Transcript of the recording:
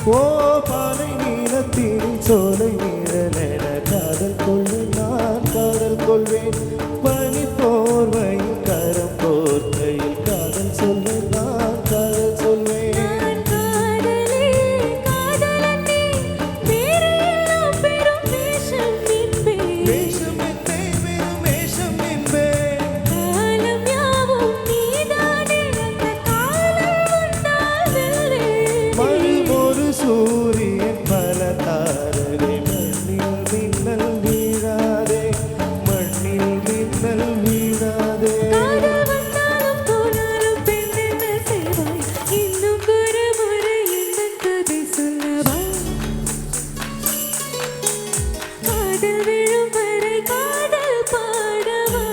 ஓ பாலை நீளத்தின் சோலை நீழலென காதல் கொள்ளு நான் காதல் கொள்வேன் பனி போர்வையில் கரம் போர்க்கையில் காதல் சொல்லு நான் காதல் சொல்வேன் சூரியன் பல தாரரே மண்ணில் மின்னல் வீழாதே மண்ணில் மின்னல் வீழாதே காதல் போனாலும் பெண்ணென்ன செய்வாய் இன்னும் ஒரு முறை என்ன கதை சொல்லவா காதல் விழும் வரை காதல் பாடவா